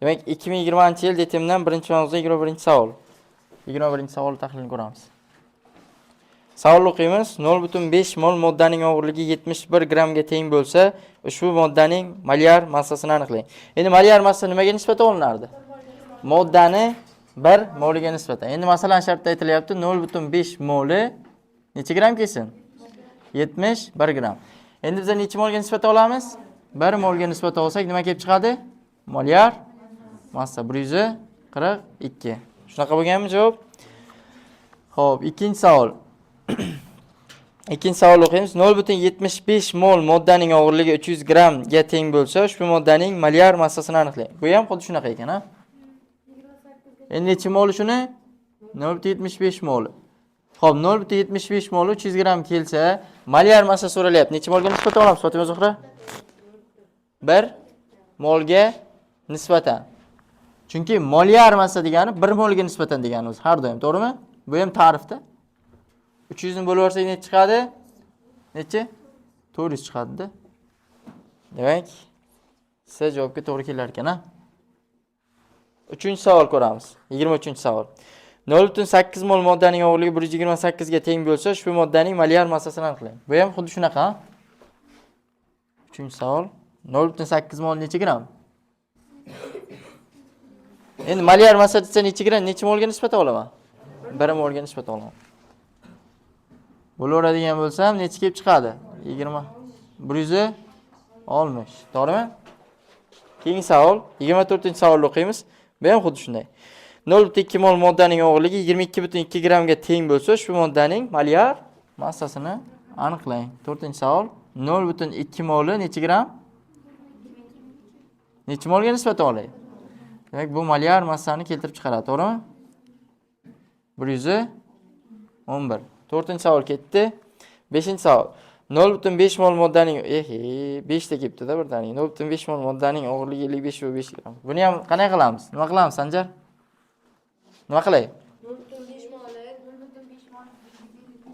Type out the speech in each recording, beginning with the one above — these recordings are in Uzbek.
Demak, 2020-yil detemdan 1-mavzu 21-savol. 21-savol tahlilini ko'ramiz. Savol o'qiymiz. 0,5 mol moddaning og'irligi 71 grammga teng bo'lsa, ushbu moddaning molyar massasini aniqlang. Endi molyar massa nimaga nisbatan olinardi? Moddani 1 moliga nisbatan. Endi masalan shartda aytilyapti 0,5 moli necha gram kelsin? 71 gram. Endi biz necha molga nisbatan olamiz? 1 molga nisbatan olsak nima kelib chiqadi? Molyar massa 142. Shunaqa bo'lganmi javob? Xo'p, ikkinchi savol. Ikkinchi savol o'qiymiz. 0,75 mol moddaning og'irligi 300 grammga teng bo'lsa, ushbu moddaning molyar massasini aniqlang. Bu ham xuddi shunaqa ekan, ha? Endi necha mol shuni? 0,75 mol. Xo'p, 0,75 mol 300 gram kelsa, molyar massa so'ralyapti. Necha molga nisbatan olamiz, Fatima Zuhra? 1 molga nisbatan. Chunki molyar massa degani 1 molga nisbatan deganimiz har doim, to'g'rimi? Bu ham ta'rifda. 300 ni bo'lib olsak necha chiqadi? Necha? 400 chiqadi-da. Demak, siz javobga to'g'ri kelar ekan, ha? 3-savol ko'ramiz. 23-savol. 0,8 mol moddaning og'irligi 128 ga teng bo'lsa, ushbu moddaning molyar massasini aniqlang. Bu ham xuddi shunaqa, ha? 3-savol. 0,8 mol necha gram? Endi molyar massa desa necha gram, necha molga nisbatan olaman? 1 molga nisbatan olaman. Bo'laveradigan bo'lsam necha kelib chiqadi? 20. 160. To'g'rimi? Keyingi savol, 24-savolni o'qiymiz. Bu ham xuddi shunday. 0,2 mol moddaning og'irligi 22,2 grammga teng bo'lsa, shu moddaning molyar massasini aniqlang. 4-savol, 0,2 moli necha gram? Necha molga nisbatan olay? Demak, bu molyar massani keltirib chiqaradi, to'g'rimi? 111. 4-savol ketdi. 5-savol. 0,5 mol moddaning 5 ta kelibdi-da birdaniga. 0,5 mol moddaning og'irligi 55,5 gram. Buni ham qanday qilamiz? Nima qilamiz, Sanjar? Nima qilay? 0,5 moli 0,5 mol 5,5.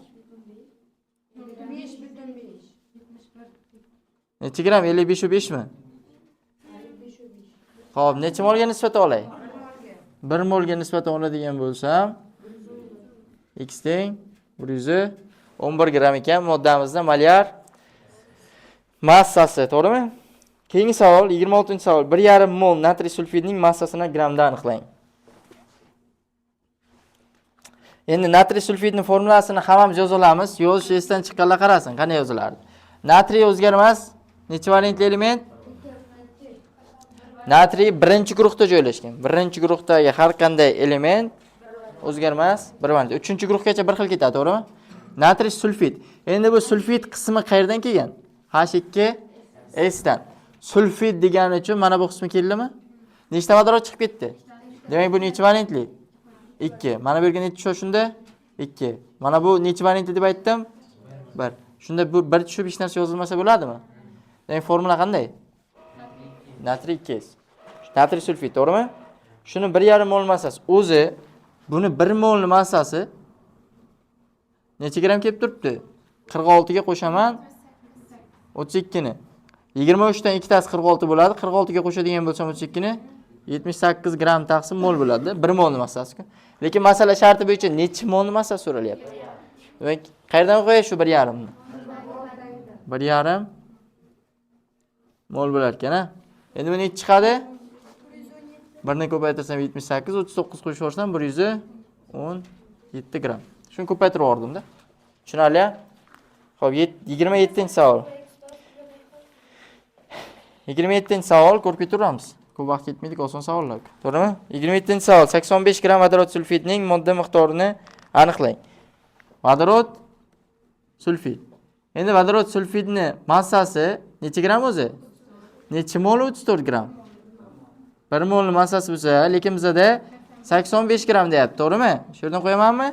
Necha gram? 55,5 mi? Xo'p, necha molga nisbatan olay? 1 molga nisbatan oladigan bo'lsam, x teng 111 gram ekan moddamizda molyar massasi, to'g'rimi? Keyingi savol, 26-savol. 1,5 mol natriy sulfidning massasini gramda aniqlang. Endi natriy sulfidning formulasini hammamiz yoza olamiz. Yozish esdan chiqqanlar qarasin, qanday yozilardi. Natriy o'zgarmas necha valentli element? Natriy birinchi guruhda joylashgan. Birinchi guruhdagi har qanday element o'zgarmas 1 valentli. 3-guruhgacha bir xil ketadi, to'g'rimi? Natriy sulfid. Endi bu sulfid qismi qayerdan kelgan? H2S dan. Sulfid degani uchun mana bu qismi keldimi? Nechta vodorod chiqib ketdi? Demak, bu necha valentli? 2. Mana bu yerga necha tushadi shunda? 2. Mana bu necha valentli deb aytdim? 1. Shunda bu 1 tushib hech narsa yozilmasa bo'ladimi? Demak, formula qanday? Natriy 2S. Natriy sulfid, to'g'rimi? Shuni 1,5 mol massasi. O'zi buni 1 mol massasi necha gram kelib turibdi? 46 ga qo'shaman 32 ni. 23 dan 2 tasi 46 bo'ladi. 46 ga qo'shadigan bo'lsam 32 ni 78 gram taqsim mol bo'ladi. 1 mol massasi. Lekin masala sharti bo'yicha necha mol massasi so'ralyapti? Demak, qayerdan qo'yash shu 1,5 ni? 1,5 mol bo'lar ekan, ha? Endi bu necha chiqadi? 1 ni ko'paytirsam 78, 39 qo'shib yuborsam 117 gram. Shuni ko'paytirib yubordim-da. Tushunarli? Xo'p, 27-savol. 27-savol ko'rib keturamiz. Ko'p vaqt ketmaydi, oson savollar. To'g'rimi? 27-savol. 85 gram vodorod sulfidning modda miqdorini aniqlang. Vodorod sulfid. Endi vodorod sulfidni massasi necha gram o'zi? Necha mol? 34 gram. 1 mol massasi bo'lsa, lekin bizda 85 gram deyapti, to'g'rimi? Shu yerdan qo'yamanmi?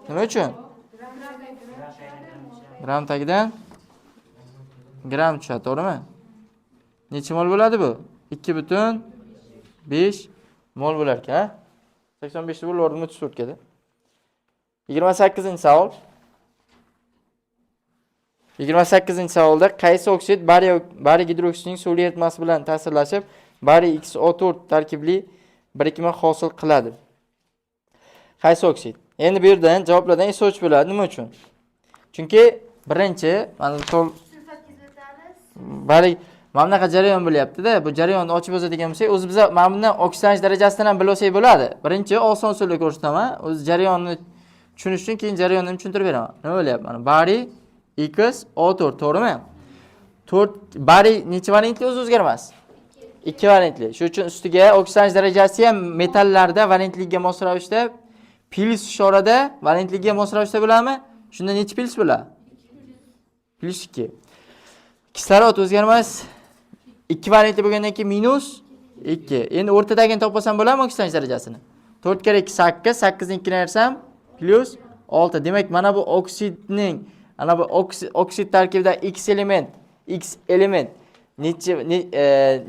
Nima uchun? Gram tagidan gram tushadi, to'g'rimi? Necha mol bo'ladi bu? 2,5 mol bo'lar ekan. 85 ni bo'lib 34 ga. 28-savol. 28-savolda qaysi oksid bariy gidroksidining suvli eritmasi bilan ta'sirlashib bariy XO4 tarkibli birikma hosil qiladi. Qaysi oksid? Endi bu yerdan javoblardan SO3 bo'ladi. Nima uchun? Chunki birinchi mana Sulfat kislotasi. bariy mana bunaqa jarayon bo'lyapti-da. Bu jarayonni ochib o'zadigan bo'lsak, o'zi biz mana bundan oksidlanish darajasidan ham bilib olsak bo'ladi. Birinchi oson usulda ko'rsataman. O'zi jarayonni tushunish uchun keyin jarayonni tushuntirib beraman. Nima bo'lyapti? Mana bariy XO4, to'g'rimi? 4 bariy necha valentli o'zgarmas? 2 valentli. Shuning uchun ustiga oksidlanish darajasi ham metallarda valentligiga mos ravishda plus ishorada valentligiga mos ravishda bo'ladimi? Shunda necha plus bo'ladi? Plus 2. Kislorod o'zgarmas 2 valentli bo'lgandan keyin minus 2. Endi o'rtadagini topsam bo'ladimi oksidlanish darajasini? 4 kere 2 8, 8 ni 2 ni ayrsam plus 6. Demak, mana bu oksidning ana bu oksid tarkibida X element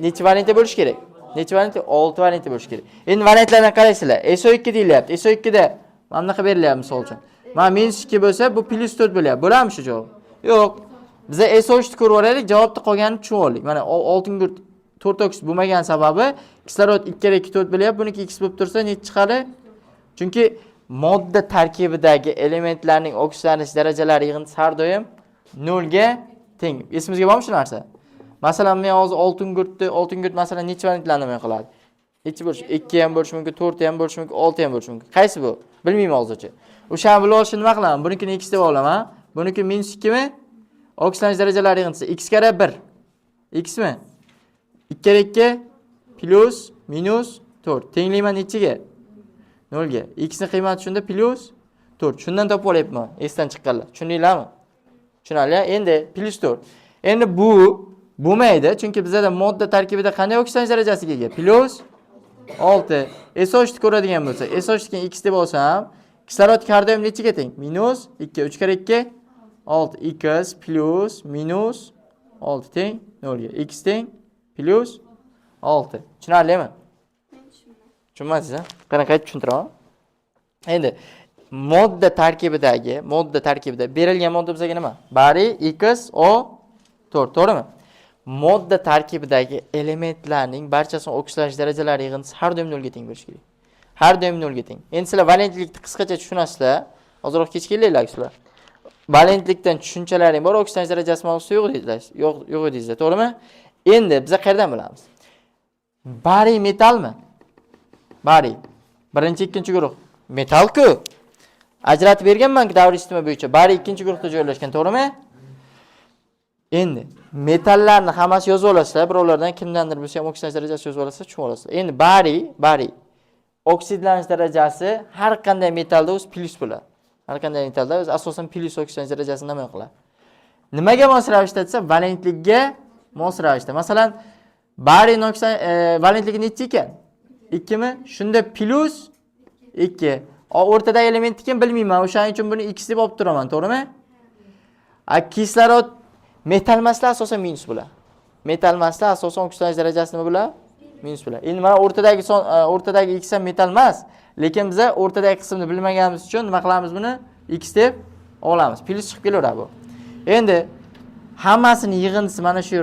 necha valentli bo'lishi kerak? Necha valentli? 6 valentli bo'lishi kerak. Endi valentlardan qaraysizlar. SO2 deyilyapti. SO2 da mana bunaqa berilyapti misol uchun. Mana minus 2 bo'lsa, bu plus 4 bo'lyapti. Bo'ladimi shu javob? Yo'q. Biza SO3 ni ko'rib olaylik, javobni qolganini tushunib olaylik. Mana oltin gurt 4 oksid bo'lmagan sababi kislorod 2 kere 2 4 bo'lyapti. Buniki X bo'lib tursa, necha chiqadi? Chunki modda tarkibidagi elementlarning oksidlanish darajalari yig'indisi har doim 0 ga teng. Esimizga bormi shu narsa? Masalan, men hozir oltin gurt masalan necha valentlarni nima qiladi? Necha bo'lishi? 2 ham bo'lishi mumkin, 4 ham bo'lishi mumkin, 6 ham bo'lishi mumkin. Qaysi bu? Bilmayman hozircha. O'shani bilib olishni nima qilaman? Bunikini X deb olaman. Buniki minus 2 mi? Oksidlanish darajalari yig'indisi X kare 1. X mi? 2 kere 2 plus minus 4. Tenglayman nechiga? 0 ga. X ni qiymati shunda plus 4. Shundan topib olyapman. Esdan chiqqanlar. Tushundinglarmi? Tushunarli? Endi plus 4. Endi bu bo'lmaydi, chunki bizda modda tarkibida qanday oksidlanish darajasiga ega? Plus 6. SO3 ni ko'radigan bo'lsa, SO3 ni X deb olsam, kislorod har doim nechiga teng? Minus 2. 3 kere 2 6. X plus minus 6 teng 0 ga. X teng plus 6. Tushunarlimi? Tushunmadingiz-a? Qanaqa tushuntiraman? Endi modda tarkibida berilgan modda bizga nima? Bariy XO4, to'g'rimi? Modda tarkibidagi elementlarning barchasining oksidlanish darajalari yig'indisi har doim 0 ga teng bo'lishi kerak. Har doim 0 ga teng. Endi sizlar valentlikni qisqacha tushunasizlar. Hozirroq kechikinglar sizlar. Valentlikdan tushunchalaring bor, oksidlanish darajasi mavzusi yo'q deydinglar. Yo'q deydinglar, to'g'rimi? Endi biz qayerdan bilamiz? Bariy metalmi? Bariy. Birinchi, ikkinchi guruh. Metal-ku. Ajratib berganman-ku davr sistemi bo'yicha. Bariy ikkinchi guruhda joylashgan, to'g'rimi? Endi metallarni hammasi yozib olasizlar. Birovlardan kimdandir bo'lsa ham oksidlanish darajasi yozib olasizlar, tushunib olasizlar. Endi bariy oksidlanish darajasi har qanday metalda o'z plus bo'ladi. Har qanday metalda o'z asosan plus oksidlanish darajasini namoyon qiladi. Nimaga mos ravishda desa, valentlikka mos ravishda. Masalan, bariy valentligi necha ekan? 2 mi? Shunda plus 2. O'rtadagi element ekan bilmayman. O'shaning uchun buni X deb olib turaman, to'g'rimi? Kislorod metal emaslar asosan minus bo'ladi. Metal emaslar asosan oksidlanish darajasi nima bo'ladi? Minus bo'ladi. Endi mana o'rtadagi X ham metal emas, lekin biz o'rtadagi qismni bilmaganimiz uchun nima qilamiz buni? X deb olamiz. Plus chiqib kelaveradi bu. Endi hammasini yig'indisi mana shu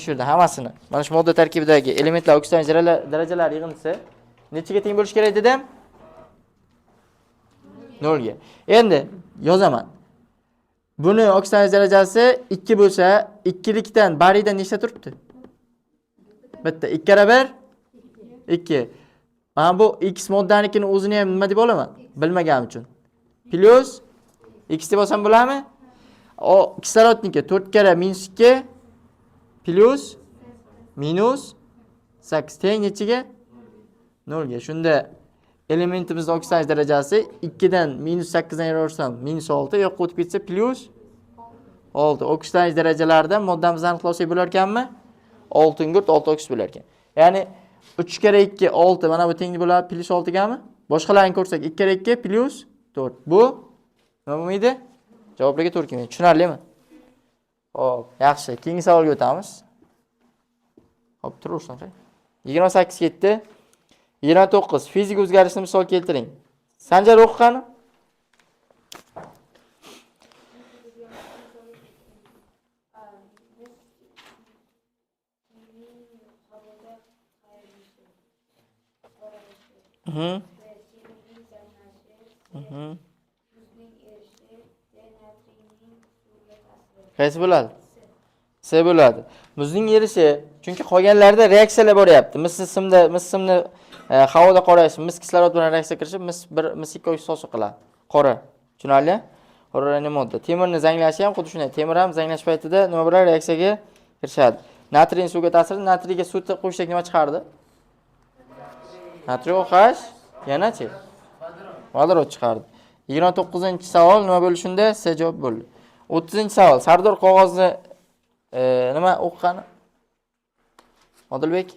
yerda hammasini. Mana shu modda tarkibidagi elementlar oksidlanish darajalari yig'indisi nechaga teng bo'lishi kerak dedim? 0 ga. Endi yozaman. Buni oksidlanish darajasi 2 bo'lsa, 2likdan bariydan nechta turibdi? Bitta. 2 kare 1 2. Mana bu X moddanikini o'zini ham nima deb olaman? Bilmaganim uchun. Plus X deb olsam bo'ladimi? O kislorodniki 4 kare minus 2 plus minus 8 teng nechiga? 0 ga. Shunda elementimizning oksidlanish darajasi 2 dan minus 8 dan ayiraversam minus 6, yo'qqa o'tib ketsa plus 6. Oksidlanish darajalaridan moddamizni aniqlasak bo'lar ekanmi? Oltin gurt 6 oksid bo'lar ekan. Ya'ni 3 kere 2 6, mana bu teng bo'ladi plus 6 gami? Boshqalarini ko'rsak 2 kere 2 plus 4. Bu nima bo'lmaydi? Javoblarga to'g'ri kelmaydi. Tushunarlimi? Xo'p, yaxshi. Keyingi savolga o'tamiz. Xo'p, turaversin. 28 ketdi. 29. Fizik o'zgarishni misol keltiring. Sanjar o'qiqani? Mhm. Kimning jamlashi, Mhm. muzning erishi, natriyning suvga ta'siri. Qaysi bo'ladi? C bo'ladi. Muzning erishi, chunki qolganlarda reaksiyalar bo'lyapti. Mis simni havoda qorayishib, mis kislorod bilan reaksiya kirishib, mis 2 hosil qiladi. Qora. Tushunarli? Qora rangli modda. Temirni zanglashi ham xuddi shunday. Temir ham zanglash paytida nima bilan reaksiyaga kirishadi. Natriy suvga ta'siri, natriyga suv qo'shsak nima chiqardi? Natriy OH, yanachi? Vodorod chiqardi. 29-savol nima bo'ldi shunda? C javob bo'ldi. 30-savol. Sardor qog'ozni nima o'qqani? Odilbek?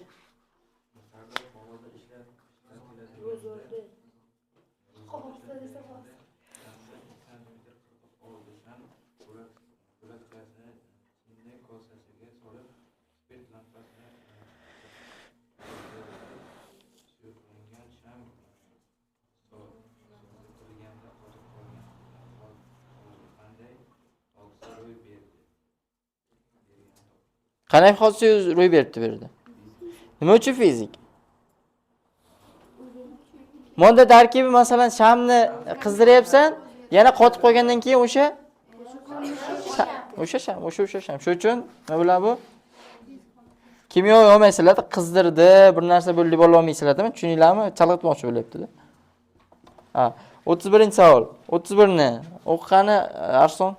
Qanday hodisa ro'y berdi bu yerda? Nima uchun fizik? Modda tarkibi masalan shamni qizdiryapsan, yana qotib qolgandan keyin o'sha sham. Shu uchun nima bo'ladi bu? Kimyoviy olmaysizlar-da, qizdirdi, bir narsa bo'ldi deb ololmaysizlar-da, tushuninglarmi? Chalg'itmoqchi bo'lyapti-da. Ha, 31-savol. 31ni o'qqani Arslon.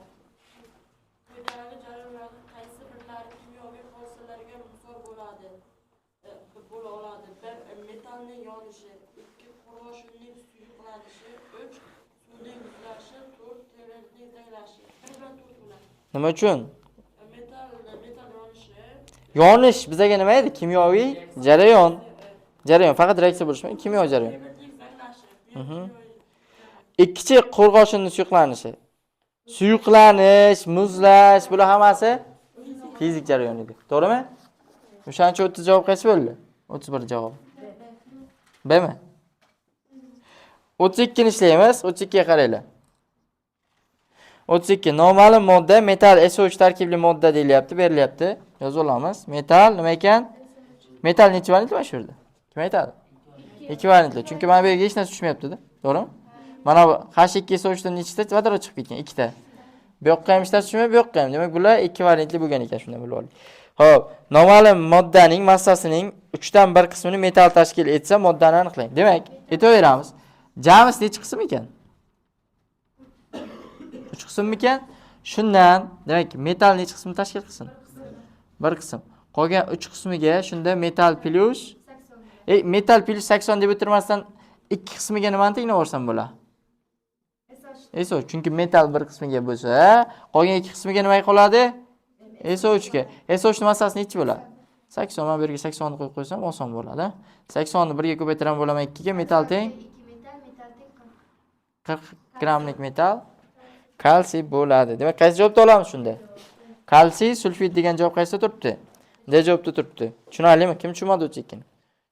Quyidagi jarayonlarning qaysi birlari kimyoviy hodisalarga misol bo'la oladi? 1. Metallning yonishi, 2. Qurg'oshinning suyuqlanishi, 3. Suvning muzlashi, 4. Temirning zanglashi. 1 bilan 4 bo'ladi. Nima uchun? Metal yonishi. Yonish bizga nima edi? Kimyoviy jarayon. Jarayon faqat reaksiya bo'lishi emas, kimyoviy jarayon. Temirning zanglashi. Ikkinchi qo'rg'oshinning suyuqlanishi. Suyuqlanish, muzlash, bular hammasi fizik jarayon edi. To'g'rimi? O'shaning uchun 30 javob qaysi bo'ldi? 31 javob. B mi? 32 ni ishlaymiz. 32 ga qaranglar. 32 noma'lum modda metal SO3 tarkibli modda deyilyapti, berilyapti. Yozib olamiz. Metal nima ekan? Metal necha valentli mana shu yerda? Kim aytadi? 2 valentli. Chunki mana bu yerga hech narsa tushmayapti-da. To'g'rimi? Mana bu H2SO3 dan nechta vodorod chiqib ketgan? 2 ta. Bu yoqqa ham hech narsa tushmay, bu yoqqa ham. Demak, bular 2 valentli bo'lgan ekan, shunday bilib oling. Xo'p, noma'lum moddaning massasining 3 dan 1 qismini metal tashkil etsa, moddani aniqlang. Demak, aytaveramiz. Jami necha qism ekan? 3 qismmikan? Shundan, demak, metal necha qismni tashkil qilsin? 1 qism. Qolgan 3 qismiga shunda metal plus 80. metal plus 80 deb o'tirmasdan 2 qismiga nimani tenglaversam bo'ladi? SO3. Chunki metal 1 qismiga bo'lsa, qolgan 2 qismiga nima qoladi? SO3 ga. SO3 ning massasi nechi bo'ladi? 80. Men bu yerga 80 ni qo'yib qo'ysam oson bo'ladi. 80 ni 1 ga ko'paytiraman bo'laman 2 ga, metal teng 2 metal teng 40 grammlik metal kalsiy bo'ladi. Demak, qaysi javobni olamiz shunda? Kalsiy sulfid degan javob qaysida turibdi? D javobda turibdi. Tushunarlimi? Kim tushunmadi o'tgan?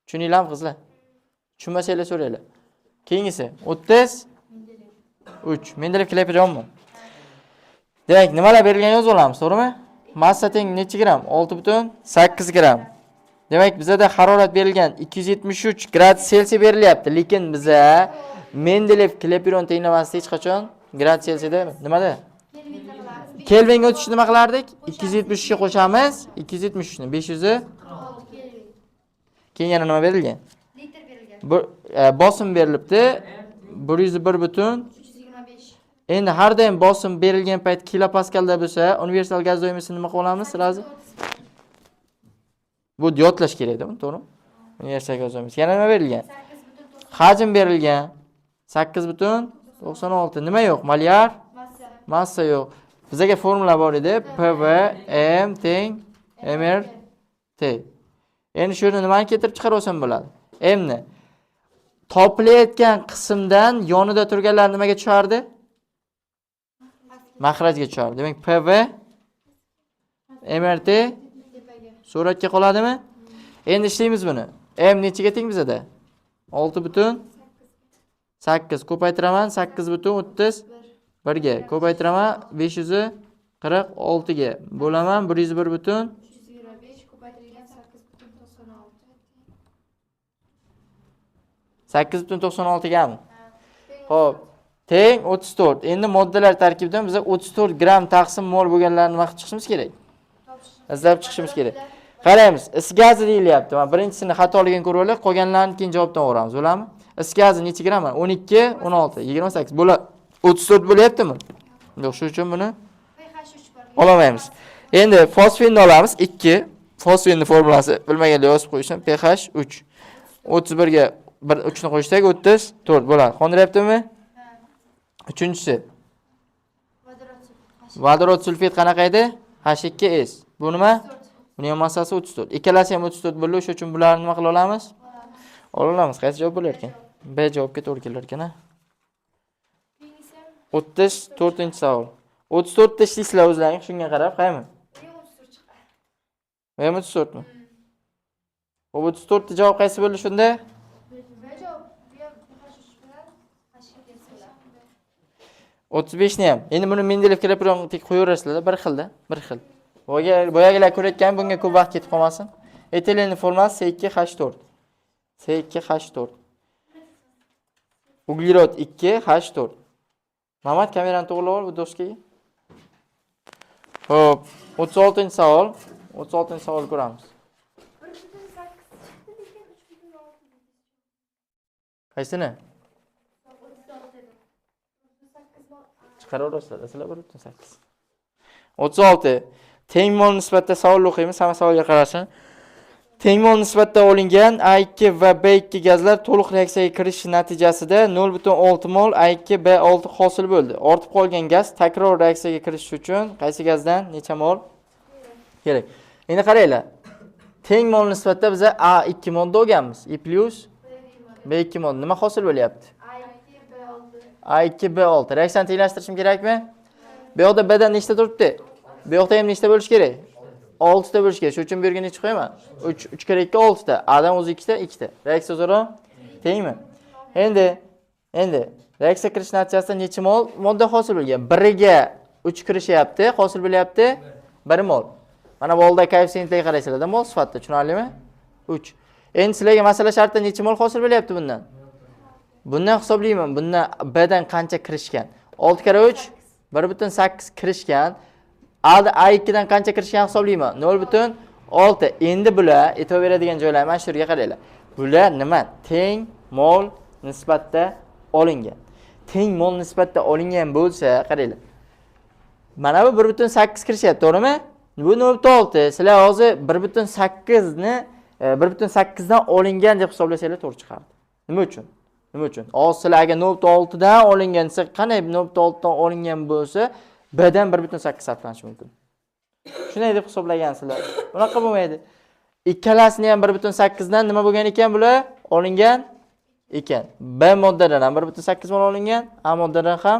Tushuninglarmi qizlar? Tushunmasanglar so'ranglar. Keyingisi 33. Mendeleev Klepejonmi? Demak, nimalar berilgan yozib olamiz, to'g'rimi? Massa teng necha gram? 6,8 gram. Demak, bizda harorat berilgan 273 gradus Selsiy berilyapti, lekin biza Mendeleev Klepejon tenglamasida hech qachon gradus Selsiyda nimada? Kelvinga o'tishni nima qilardik? 273 ga qo'shamiz, 273 ni 500 keyin yana nima berilgan? litr berilgan. Bosim berilibdi. 101 325. Endi har doim bosim berilgan payt kilopaskalda bo'lsa, universal gaz doimasini nima qilib olamiz? Razi. Bu yodlash kerak-da, to'g'rimi? Universal gaz doimasi. Yana nima berilgan? 8,9 Hajm berilgan. 8,96. Nima yo'q? Molyar massa. massa yo'q. Bizga formula bor edi. PV M teng mR T. Endi shu yerni nimani keltirib chiqarib bo'ladi? M ni topilayotgan qismdan yonida turganlar nimaga tushardi? Mahrajga tushardi. Demak, PV MRT suratga qoladimi? Endi ishlaymiz buni. M nechiga teng bizada? 6,8 ko'paytiraman 8,31 ga ko'paytiraman 546 ga bo'laman 101 325 ko'paytirilgan 8,96. 8,96 gami. Xo'p, teng 34. Endi moddalar tarkibidan biz 34 gram taqsim mol bo'lganlarini nima qilib chiqishimiz kerak? Izlab chiqishimiz kerak. Qaraymiz, is gazi deyilyapti. Mana birinchisini xatoligini ko'rib oldik, qolganlarini keyin javobdan o'ramiz, bo'ladimi? Is gazi necha gram? 12, 16, 28 bo'ladi. 34 bo'lyaptimi? Yo'q, shuning uchun buni pH 3 bor. olmaymiz. Endi fosfinni olamiz 2. Fosfinni formulasi bilmaganlar yozib qo'yishim. pH 3. 31 ga 3 ni qo'shsak 34 bo'ladi. Qondiryaptimi? Uchinchisi. Vodorod sulfit qanaqa edi? H2S. Bu nima? Buning massasi 34. Ikkalasi ham 34 bo'ldi, shuning uchun bularni nima qila olamiz? Ola olamiz. Qaysi javob bo'lar ekan? B javobga to'g'ri kelar ekan, a? 34-savol. 34 tashlaysizlar o'zlaring, shunga qarab, qaymi? Men 34 mi? 34 ta javob qaysi bo'ldi shunda? Javob bu ham pH 3 bilan H2S bilan. 35 ni ham. Endi buni Mendeleyev kalkulyatorga qo'yaverasizlar, bir xilda, bir xil. Boyagilar ko'rayotgan bunga ko'p vaqt ketib qolmasin. Etilenning formulasi C2H4. C2H4. Uglerod 2H4. Mamat kamerani to'g'rilab ol bu doskaga. Xo'p, 36-savol. 36-savol ko'ramiz. Qaysini? Chiqaraverasizlar, sizlar 1.8. 36. Teng mol nisbatda savol o'qiymiz, hamma savolga qarasin. Teng mol nisbatda olingan A2 va B2 gazlar to'liq reaksiyaga kirishi natijasida 0.6 mol A2 B6 hosil bo'ldi. Ortib qolgan gaz takror reaksiyaga kirish uchun qaysi gazdan necha mol kerak? Endi qaranglar. Teng mol nisbatda biz A2 modda olganmiz. I plus B2 mod. Nima hosil bo'lyapti? A2 B6. Reaksiyani tenglashtirishim kerakmi? Bu yoqda B'dan nechta turibdi? Bu yoqda ham nechta bo'lish kerak? 6 ta bo'lish kerak. Shuning uchun bu yerga necha qo'yaman? 3 kere 2 6 ta. A'dan o'zi 2 ta, 2 ta. Reaksiya o'zaro tengmi? Endi reaksiya kirish natijasida necha mol modda hosil bo'lgan? Biriga 3 kirishyapti, hosil bo'lyapti 1 mol. Mana bu oldi koeffitsiyentga qaraysilarda mol sifatida, tushunarlimi? 3. Endi sizlarga masala shartida necha mol hosil bo'lyapti bundan? Bundan hisoblayman. Bundan B'dan qancha kirishgan? 6 kere 3 1.8 kirishgan. A2 dan qancha kirishgan hisoblayman? 0.6. Endi bular aytaveradigan joylar mana shu yerga qaranglar. Bular nima? Teng mol nisbatda olingan. Teng mol nisbatda olingan bo'lsa, qaranglar. Mana bu 1.8 kirishyapti, to'g'rimi? Bu 0.6. Sizlar hozir 1.8 ni 1.8 dan olingan deb hisoblasanglar to'g'ri chiqardi. Nima uchun? Nima uchun? Hozir sizlar agar 0.6 dan olingan desa, qanday 0.6 dan olingan bo'lsa, B'dan 1.8 sarflanishi mumkin. Shunday deb hisoblagansizlar. Bunaqa bo'lmaydi. Ikkalasini ham 1.8 dan nima bo'lgan ekan bular? Olingan ekan. B moddadan ham 1.8 mol olingan, A moddadan ham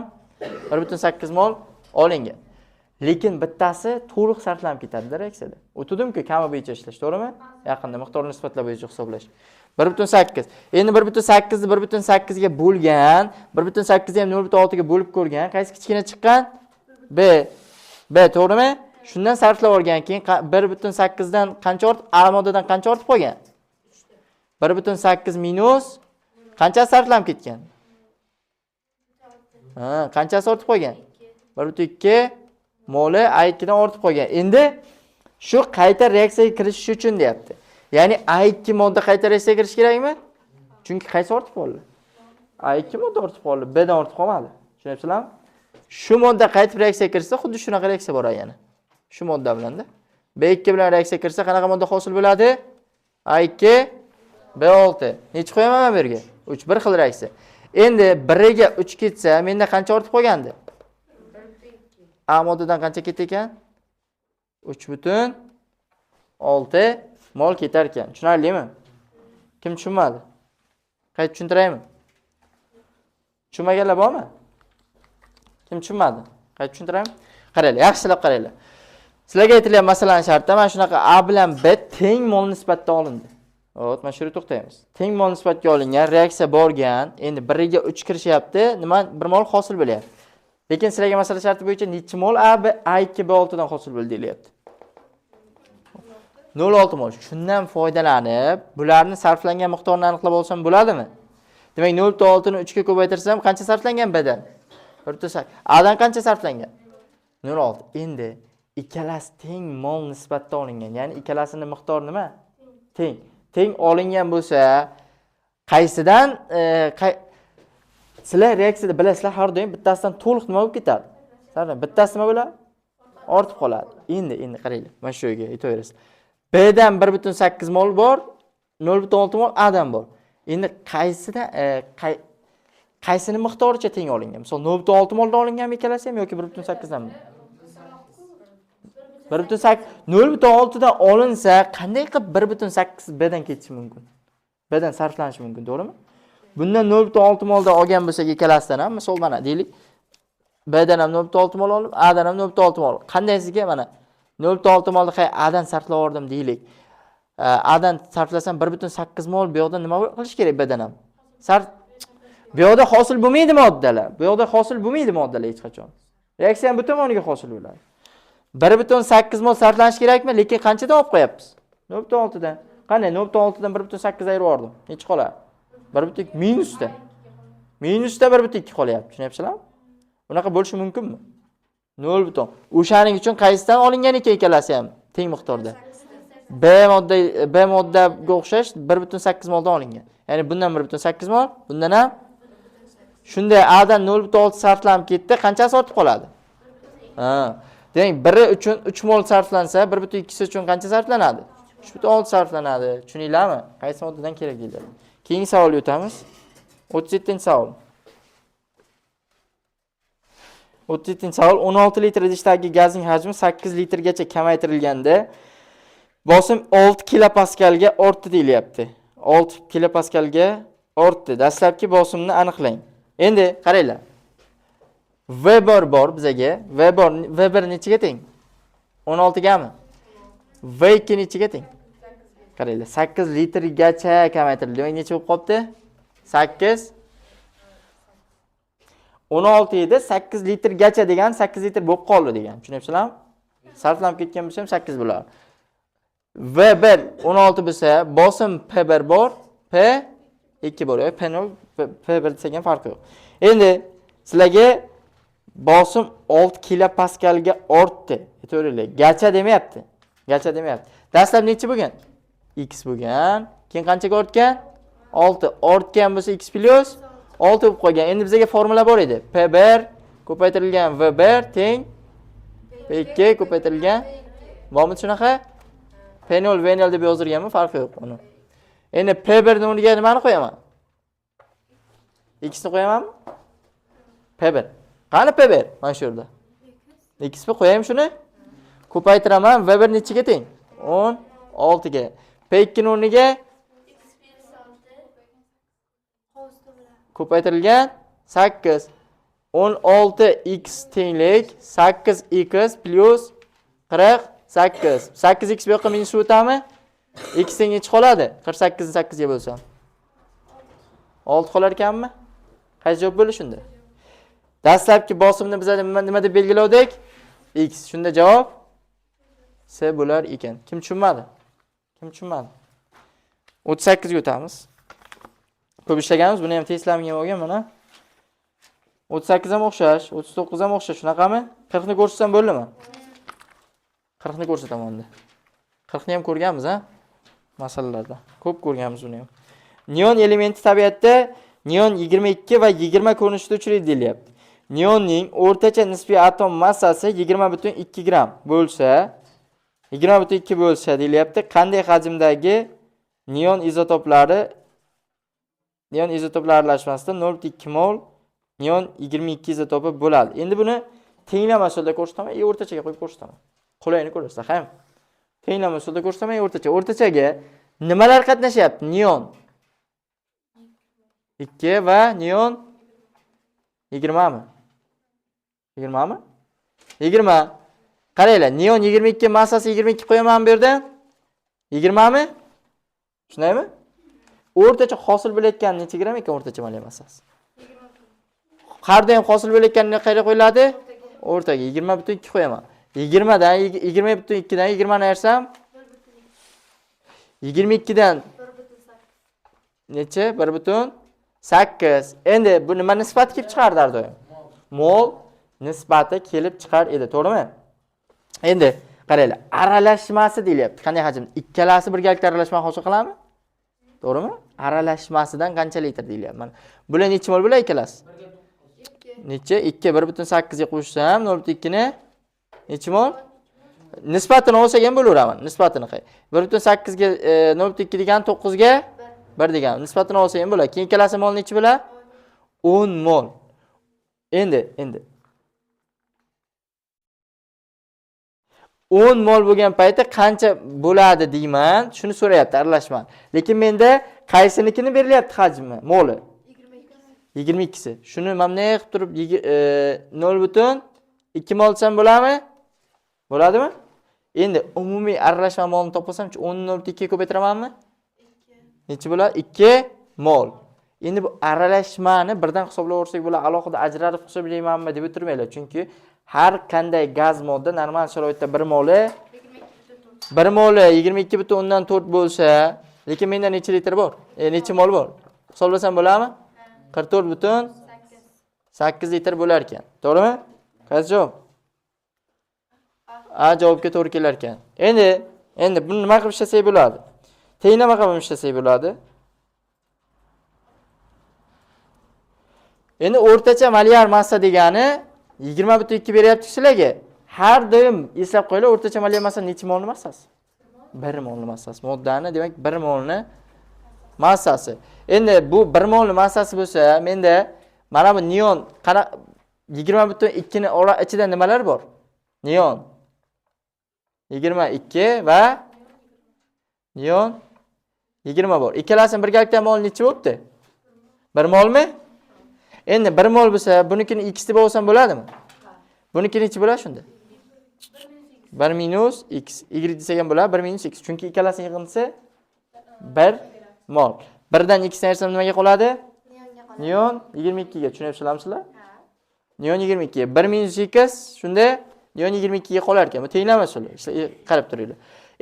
1.8 mol olingan. Lekin bittasi to'liq sarflanib ketadi reaksiyada. O'tdim-ku kami bo'yicha ishlash, to'g'rimi? Yaqinda miqdor nisbatlar bo'yicha hisoblash. 1.8. Endi 1.8 ni 1.8 ga bo'lgan, 1.8 ni ham 0.6 ga bo'lib ko'rgan. Qaysi kichkina chiqqan? B, to'g'rimi? Shundan sarflab olgan keyin 1.8 dan qancha ortib, A moddadan qancha ortib qolgan? 1.8 minus qancha sarflanib ketgan? Qanchasi ortib qolgan? 1.2 moli A2 dan ortib qolgan. Endi shu qayta reaksiyaga kirish uchun deyapti. Ya'ni A2 modda qayta reaksiyaga kirish kerakmi? Chunki qaysi ortib qoldi? A2 modda ortib qoldi, B dan ortib qolmadi. Tushunyapsizlarmi? Shu modda qaytib reaksiyaga kirsa, xuddi shunaqa reaksiya bo'ladi yana. Shu modda bilanda. B2 bilan reaksiya kirsa, qanaqa modda hosil bo'ladi? A2 B6. Necha qo'yaman men bu yerga? 3, bir xil reaksiya. Endi 1 ga 3 ketsa, menda qancha ortib qolgandi? A moddadan qancha ketdi ekan? 3.6 mol ketar ekan. Tushunarlimi? Kim tushunmadi? Qayta tushuntiraymi? Tushunmaganlar bormi? Kim tushunmadi? Qayta tushuntiraymi? Qaranglar, yaxshilab qaranglar. Sizlarga aytilgan masalaning sharti mana shunaqa A bilan B teng mol nisbatda olindi. Xo'p, mana shu yerda to'xtaymiz. Teng mol nisbatga olingan, reaksiya borgan, endi 1 ga 3 kirishyapti, nima 1 mol hosil bo'lyapti. Lekin sizlarga masala sharti bo'yicha necha mol A2 B6 dan hosil bo'ldi deyilyapti. 0.6 mol. Shundan foydalanib, bularni sarflangan miqdorini aniqlab olsam bo'ladimi? Demak 0.6 ni 3 ga ko'paytirsam qancha sarflangan Bdan? 1.8. Adan qancha sarflangan? 0.6. Endi ikkalasi teng mol nisbatda olingan. Ya'ni ikkalasining miqdori nima? Teng. Teng olingan bo'lsa, qaysidan sizlar reaksiyada bilasizlar, har doim bittasidan to'liq nima bo'lib ketadi? Bittasi nima bo'ladi? Ortib qoladi. Endi qaranglar. Mana shu yerga aytaverasiz. Bdan 1.8 mol bor, 0.6 mol Adan bor. Endi qaysini miqdoricha teng olingan? Misol 0.6 moldan olinganmi ikkalasi ham yoki 1.8 danmi? 1.8 0.6 dan olinsa, qanday qilib 1.8 Bdan ketishi mumkin? Bdan sarflanishi mumkin, to'g'rimi? Bundan 0.6 moldan olgan bo'lsak ikkalasidan ham, misol mana deylik, Bdan ham 0.6 mol olib, Adan ham 0.6 mol. Qandaysiga mana 0.6 molni Adan sarflab yubordim deylik. Adan sarflasam 1.8 mol bu yoqda nima qilish kerak Bdan ham? Bu yoqda hosil bo'lmaydi moddalar. Bu yoqda hosil bo'lmaydi moddalar hech qachon. Reaksiya ham bu tomoniga hosil bo'ladi. 1.8 mol sarflanish kerakmi? Lekin qanchadan olib qo'yapmiz? 0.6 dan. Qanday 0.6 dan 1.8 ayirib yubordim. Nechi qoladi? 1.2 minusda. Minusda 1.2 qolyapti. Tushunyapsizlarmi? Bunaqa bo'lishi mumkinmi? 0. O'shaning uchun qaysidan olingan ekan ikkalasi ham teng miqdorda? B moddaga o'xshash 1.8 moldan olingan. Ya'ni bundan 1.8 mol, bundan ham shunday Adan 0.6 sarflanib ketdi, qanchasi ortib qoladi? Demak, biri uchun 3 mol sarflansa, 1.2 uchun qancha sarflanadi? 3.6 sarflanadi. Tushuninglarmi? Qaysi moddadan kerak deydi. Keyingi savolga o'tamiz. 37-savol. 37-savol. 16 litr idishdagi gazning hajmi 8 litrgacha kamaytirilganda bosim 6 kilopaskalga ortdi deyilyapti. 6 kilopaskalga ortdi. Dastlabki bosimni aniqlang. Endi qaranglar. Weber bor bizaga. Weber nechiga teng? 16 gami? V2 nechiga teng? Qaranglar, 8 litrgacha kamaytirildi. Demak, necha bo'lib qoldi? 8 16 edi, 8 litrgacha degan 8 litr bo'lib qoldi degan. Tushunyapsizlarmi? Sarflanib ketgan bo'lsa ham 8 bo'ladi. V1 16 bo'lsa, bosim P1 bor, P2 bor. P0, P1 desak ham farqi yo'q. Endi sizlarga bosim 6 kilopaskalga ortdi. Aytaveringlar, gacha demayapti. Gacha demayapti. Dastlab necha bo'lgan? X bo'lgan. Keyin qanchaga ortgan? 6. Ortgan bo'lsa x plus 6 bo'lib qolgan. Endi bizga formula bor edi. P1 ko'paytirilgan V1 teng P2 ko'paytirilgan. Bormi shunaqa? P0 V0 deb yozdirganmi? Farqi yo'q uni. Endi P1 ni o'rniga nimani qo'yaman? X ni qo'yamanmi? P1. Qani P1? Mana shu yerda. X ni qo'yaymi shuni? Ko'paytiraman. V1 nechiga teng? 16 ga. P2 ni o'rniga ko'paytirilgan 8. 16x tenglik 8x plus 48. 8x bu yoqqa minus o'tami? X teng nechi qoladi? 48 ni 8 ga bo'lsam. 6 qolar ekanmi? Qaysi javob bo'ldi shunda? Dastlabki bosimni biz nima deb belgiladik? X. Shunda javob C bo'lar ekan. Kim tushunmadi? Kim tushunmadi? 38 ga o'tamiz. Ko'p ishlaganmiz, buni ham testlaminga olgan mana. 38 ham o'xshash, 39 ham o'xshash, shunaqami? 40 ni ko'rsatsam bo'ldimi? 40 ni ko'rsataman endi. 40 ni ham ko'rganmiz, ha? Masalalarda. Ko'p ko'rganmiz uni ham. Neon elementi tabiatda neon 22 va 20 ko'rinishida uchraydi deyilyapti. Neonning o'rtacha nisbiy atom massasi 20.2 gram bo'lsa, 20.2 bo'lsa deyilyapti. Qanday hajmdagi neon izotoplari aralashmasida 0.2 mol neon 22 izotopi bo'ladi. Endi buni tenglama usulda ko'rsataman, o'rtachaga qo'yib ko'rsataman. Qulayini ko'rasiz, ham. Tenglama usulda ko'rsataman, o'rtachaga nimalar qatnashyapti? Neon 2 va neon 20 mi? 20 mi? 20. Qaranglar, neon 22 massasi 22 qo'yaman bu yerda. 20 mi? Shundaymi? O'rtacha hosil bo'layotgan necha gram ekan o'rtacha moliya massasi? Har doim hosil bo'layotganini qayerga qo'yiladi? O'rtaga 20.2 qo'yaman. 20 dan 20.2 dan 20 ni ayrsam 22 dan necha? 1.8 8. Endi bu nima nisbati kelib chiqardi har doim? Mol nisbati kelib chiqar edi, to'g'rimi? Endi qaranglar, aralashmasi deyilyapti. Qanday hajm? Ikkalasi birgalikda aralashma hosil qiladimi? To'g'rimi? Aralashmasidan qancha litr deyilyapti. Mana bular necha mol bo'ladi ikkalasi? Necha? 2 1.8 ga qo'shsam 0.2 ni necha mol? Nisbatini olsak ham bo'laveraman. Nisbatini qay. 1.8 ga 0.2 degan 9 ga 1 degan. Nisbatini olsak ham bo'ladi. Keyin ikkalasi mol necha bo'ladi? 10 mol. Endi 10 mol bo'lgan paytda qancha bo'ladi deyman, shuni so'rayapti aralashma. Lekin menda qaysinikini berilyapti hajmi, moli? 22si. Shuni mana qilib turib 0.2 mol olsam bo'ladimi? Bo'ladimi? Endi umumiy aralashma molini topsam-chi 10.2 ga ko'paytiramanmi? 2. Necha bo'ladi? 2 mol. Endi bu aralashmani birdan hisoblayversak bo'ladi, alohida ajratib hisoblaymanmi deb o'tirmanglar, chunki har qanday gaz modda normal sharoitda 1 moli 22.4 bo'lsa, lekin menda necha litr bor? Necha mol bor? Hisoblasam bo'ladimi? 44.8 litr bo'lar ekan. To'g'rimi? Qaysi javob? A javobga to'g'ri kelar ekan. Endi buni nima qilib ishlasak bo'ladi? Tenglama qilib ishlasak bo'ladi. Endi o'rtacha molyar massa degani 20.2 beryapti sizlarga. Har doim eslab qo'yinglar, o'rtacha molyar massa necha molni massasi? 1 molni massasi. Moddani, demak 1 molni massasi. Endi bu 1 molni massasi bo'lsa, menda mana bu neon 20.2 ni ichida nimalar bor? Neon 22 va neon 20 bor. Ikkalasini birgalikda mol necha bo'libdi? 1 molmi? Endi 1 mol bo'lsa, bunikini x deb olsam bo'ladimi? Buniki necha bo'ladi shunda? 1 minus x. Y desak ham bo'ladi, 1 minus x. Chunki ikkalasining yig'indisi 1 mol. 1 dan x ayrsam nimaga qoladi? Neon 22 ga. Tushunyapsizlarmi? Neon 22. 1 minus x shunda neon 22 ga qolar ekan. Bu tenglama usuli. Qarab turinglar.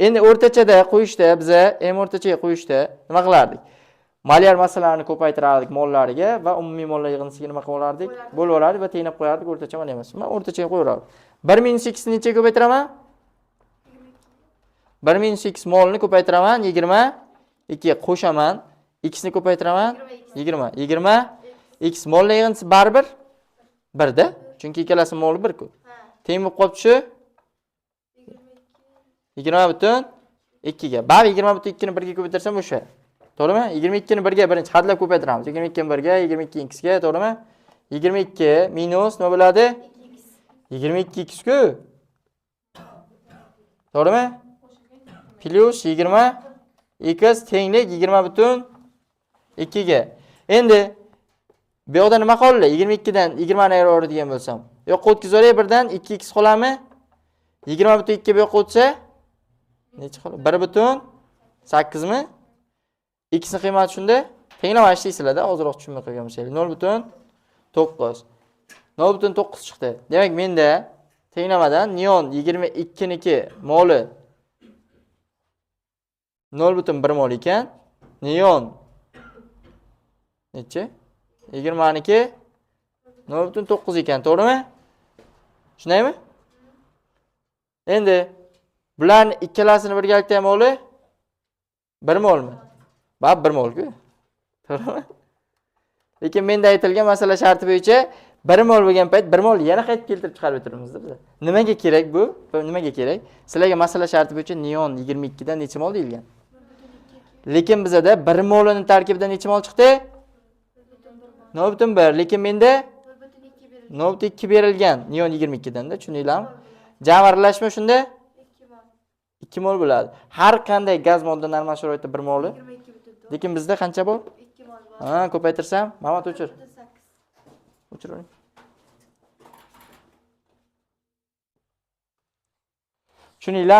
Endi o'rtachada qo'yishda biza m o'rtachaga qo'yishda nima qilardik? Molyar massalarni ko'paytirardik mollariga va umumiy mollar yig'indisiga nima qilardik? Bo'lib olardik va tenglab qo'yardik o'rtacha molyar massasi. Men o'rtachaga qo'yaverardim. 1 minus x ni nechaga ko'paytiraman? 1 minus x molni ko'paytiraman 22 ga qo'shaman. X ni ko'paytiraman 20. 20 x mollar yig'indisi baribir 1 da. Chunki ikkalasi moli 1 ku. Teng bo'lib qolibdi shu 20.2 ga. Bari 20.2 ni 1 ga ko'paytirsam o'sha. To'g'rimi? 22 ni 1 ga birinchi hadlab ko'paytiramiz. 22 ni 1 ga, 22 x ga, to'g'rimi? 22 minus nima bo'ladi? 22 x ku. To'g'rimi? Plus 20 x tenglik 20.2 ga. Endi bu yoqda nima qoldi? 22 dan 20 ni ayiradigan bo'lsam, yo'qqa o'tkazib 1 dan 2x qoladimi? 20.2 bu yoqqa o'tsa necha qoladi? 1.8 mi? X ni qiymati shunda tenglama ishlaysizlar-da, ozroq tushunmay qolgan bo'lsangiz. 0.9. 0.9 chiqdi. Demak, menda tenglamadan neon 22 niki moli 0.1 mol ekan. Neon necha? 20 niki 0.9 ekan, to'g'rimi? Tushunaymi? Endi bularni ikkalasini birgalikda moli 1 molmi? Bab 1 mol-ku. To'g'rimi? Lekin menda aytilgan masala sharti bo'yicha 1 mol bo'lgan payt 1 mol yana qaytib keltirib chiqarib o'tiramiz-da biz. Nimaga kerak bu? Nimaga kerak? Sizlarga masala sharti bo'yicha neon 22 dan necha mol deyilgan? Lekin bizada 1 molning tarkibida necha mol chiqdi? 0.1. Lekin menda 0.2 berilgan neon 22 dan-da, tushundinglarmi? Jam aralashma shunda 2 mol bo'ladi. Har qanday gaz modda normal sharoitda 1 moli. Lekin bizda qancha bor? 2 mol bor. Ha, ko'paytirsam, Mamat o'chir. O'chiring. Tushuninglar?